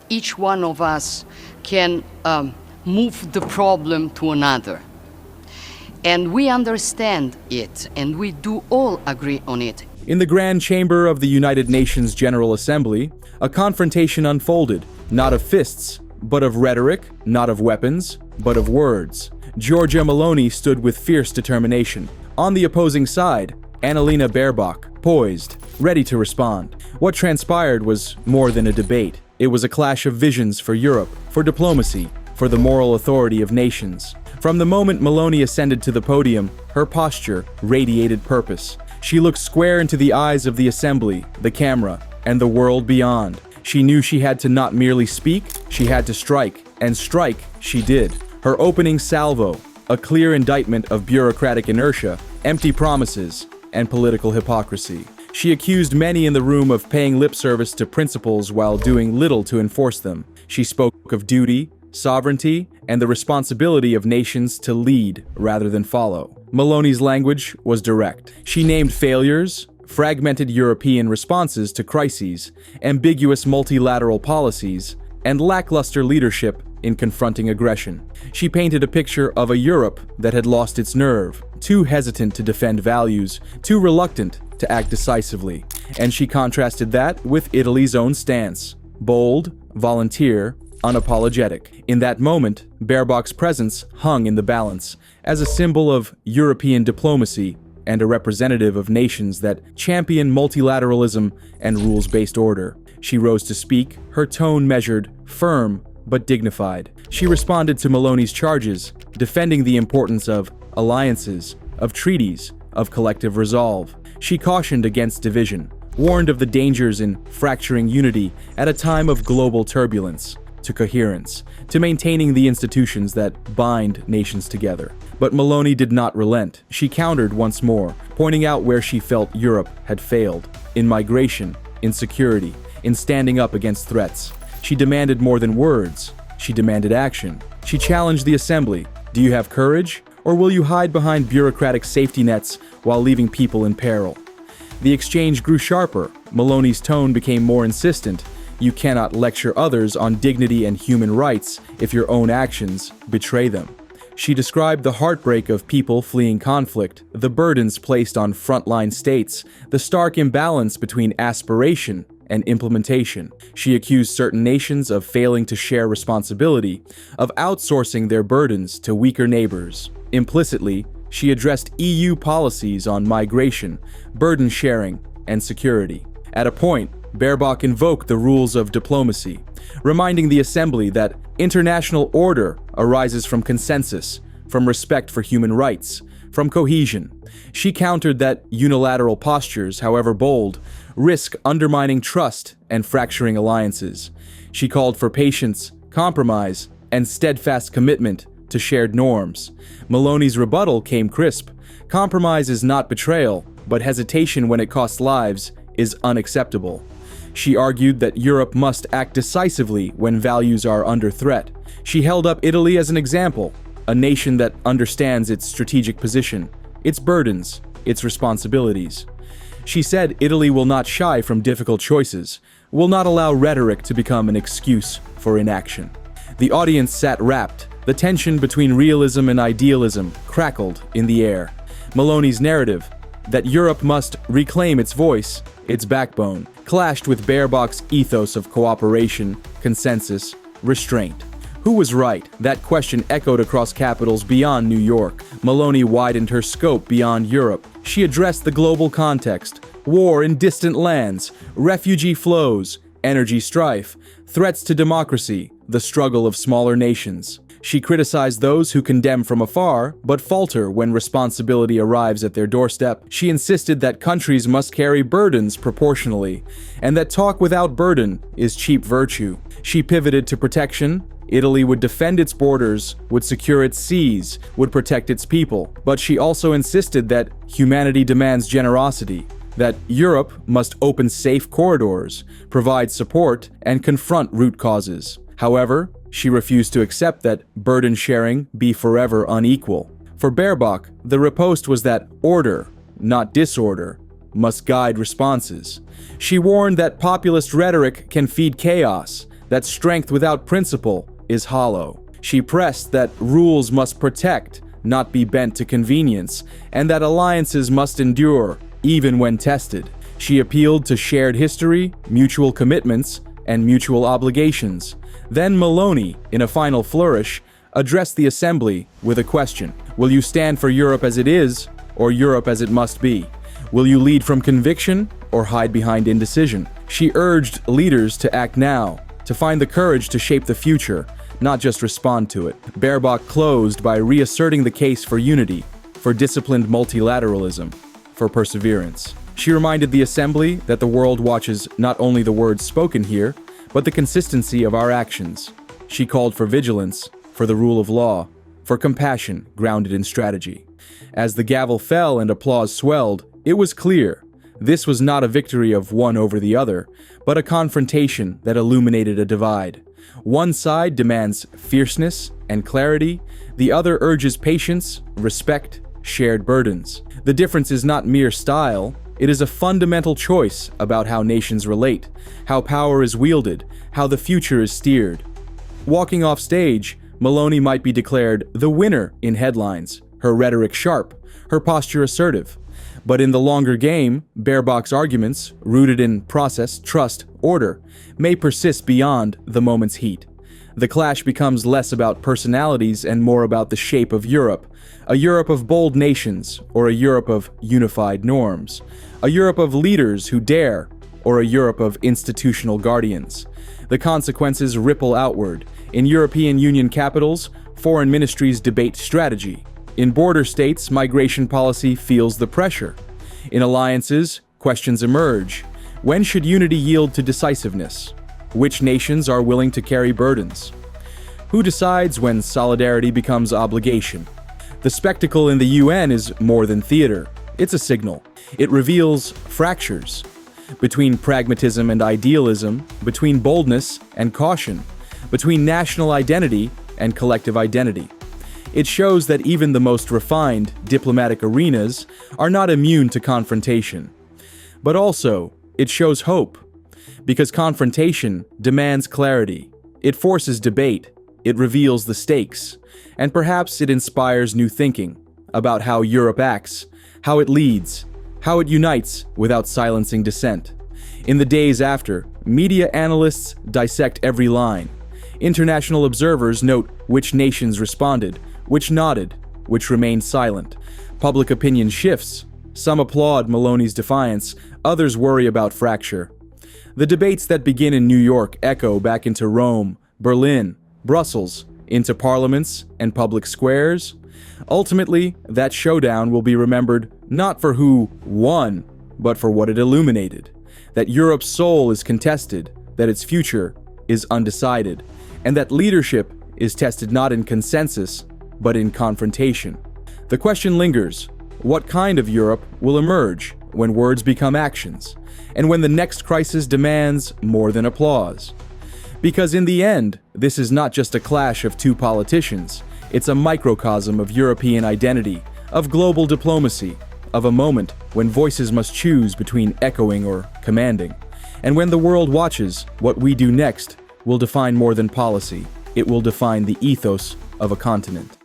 each one of us can move the problem to another. And we understand it, and we do all agree on it. In the Grand Chamber of the United Nations General Assembly, a confrontation unfolded, not of fists, but of rhetoric, not of weapons, but of words. Giorgia Meloni stood with fierce determination. On the opposing side, Annalena Baerbock, poised, ready to respond. What transpired was more than a debate. It was a clash of visions for Europe, for diplomacy, for the moral authority of nations. From the moment Meloni ascended to the podium, her posture radiated purpose. She looked square into the eyes of the assembly, the camera, and the world beyond. She knew she had to not merely speak, she had to strike, and strike she did. Her opening salvo, a clear indictment of bureaucratic inertia, empty promises, and political hypocrisy. She accused many in the room of paying lip service to principles while doing little to enforce them. She spoke of duty, sovereignty, and the responsibility of nations to lead rather than follow. Meloni's language was direct. She named failures, fragmented European responses to crises, ambiguous multilateral policies, and lackluster leadership in confronting aggression. She painted a picture of a Europe that had lost its nerve, too hesitant to defend values, too reluctant to act decisively. And she contrasted that with Italy's own stance: bold, volunteer, unapologetic. In that moment, Baerbock's presence hung in the balance as a symbol of European diplomacy and a representative of nations that champion multilateralism and rules-based order. She rose to speak, her tone measured, firm, but dignified. She responded to Meloni's charges, defending the importance of alliances, of treaties, of collective resolve. She cautioned against division, warned of the dangers in fracturing unity at a time of global turbulence, to coherence, to maintaining the institutions that bind nations together. But Meloni did not relent. She countered once more, pointing out where she felt Europe had failed: in migration, in security, in standing up against threats. She demanded more than words. She demanded action. She challenged the assembly. Do you have courage, or will you hide behind bureaucratic safety nets while leaving people in peril? The exchange grew sharper. Meloni's tone became more insistent. You cannot lecture others on dignity and human rights if your own actions betray them. She described the heartbreak of people fleeing conflict, the burdens placed on frontline states, the stark imbalance between aspiration and implementation. She accused certain nations of failing to share responsibility, of outsourcing their burdens to weaker neighbors. Implicitly, she addressed EU policies on migration, burden sharing, and security. At a point, Baerbock invoked the rules of diplomacy, reminding the assembly that international order arises from consensus, from respect for human rights, from cohesion. She countered that unilateral postures, however bold, risk undermining trust and fracturing alliances. She called for patience, compromise, and steadfast commitment to shared norms. Meloni's rebuttal came crisp. Compromise is not betrayal, but hesitation when it costs lives is unacceptable. She argued that Europe must act decisively when values are under threat. She held up Italy as an example, a nation that understands its strategic position, its burdens, its responsibilities. She said Italy will not shy from difficult choices, will not allow rhetoric to become an excuse for inaction. The audience sat rapt. The tension between realism and idealism crackled in the air. Meloni's narrative, that Europe must reclaim its voice, its backbone, clashed with Baerbock's ethos of cooperation, consensus, restraint. Who was right? That question echoed across capitals beyond New York. Meloni widened her scope beyond Europe. She addressed the global context: war in distant lands, refugee flows, energy strife, threats to democracy, the struggle of smaller nations. She criticized those who condemn from afar, but falter when responsibility arrives at their doorstep. She insisted that countries must carry burdens proportionally, and that talk without burden is cheap virtue. She pivoted to protection. Italy would defend its borders, would secure its seas, would protect its people. But she also insisted that humanity demands generosity, that Europe must open safe corridors, provide support, and confront root causes. However, she refused to accept that burden sharing be forever unequal. For Baerbock, the riposte was that order, not disorder, must guide responses. She warned that populist rhetoric can feed chaos, that strength without principle is hollow. She pressed that rules must protect, not be bent to convenience, and that alliances must endure, even when tested. She appealed to shared history, mutual commitments, and mutual obligations. Then Meloni, in a final flourish, addressed the assembly with a question. Will you stand for Europe as it is, or Europe as it must be? Will you lead from conviction, or hide behind indecision? She urged leaders to act now, to find the courage to shape the future, not just respond to it. Baerbock closed by reasserting the case for unity, for disciplined multilateralism, for perseverance. She reminded the assembly that the world watches not only the words spoken here, but the consistency of our actions. She called for vigilance, for the rule of law, for compassion grounded in strategy. As the gavel fell and applause swelled, it was clear this was not a victory of one over the other, but a confrontation that illuminated a divide. One side demands fierceness and clarity, the other urges patience, respect, shared burdens. The difference is not mere style, it is a fundamental choice about how nations relate, how power is wielded, how the future is steered. Walking off stage, Meloni might be declared the winner in headlines, her rhetoric sharp, her posture assertive. But in the longer game, Baerbock's arguments, rooted in process, trust, order, may persist beyond the moment's heat. The clash becomes less about personalities and more about the shape of Europe, a Europe of bold nations or a Europe of unified norms, a Europe of leaders who dare or a Europe of institutional guardians. The consequences ripple outward. In European Union capitals, foreign ministries debate strategy. In border states, migration policy feels the pressure. In alliances, questions emerge. When should unity yield to decisiveness? Which nations are willing to carry burdens? Who decides when solidarity becomes obligation? The spectacle in the UN is more than theater. It's a signal. It reveals fractures between pragmatism and idealism, between boldness and caution, between national identity and collective identity. It shows that even the most refined diplomatic arenas are not immune to confrontation. But also, it shows hope, because confrontation demands clarity. It forces debate, it reveals the stakes, and perhaps it inspires new thinking about how Europe acts, how it leads, how it unites without silencing dissent. In the days after, media analysts dissect every line. International observers note which nations responded, which nodded, which remained silent. Public opinion shifts. Some applaud Meloni's defiance, others worry about fracture. The debates that begin in New York echo back into Rome, Berlin, Brussels, into parliaments and public squares. Ultimately, that showdown will be remembered not for who won, but for what it illuminated. That Europe's soul is contested, that its future is undecided, and that leadership is tested not in consensus, but in confrontation. The question lingers: what kind of Europe will emerge when words become actions, and when the next crisis demands more than applause? Because in the end, this is not just a clash of two politicians, it's a microcosm of European identity, of global diplomacy, of a moment when voices must choose between echoing or commanding. And when the world watches, what we do next will define more than policy. It will define the ethos of a continent.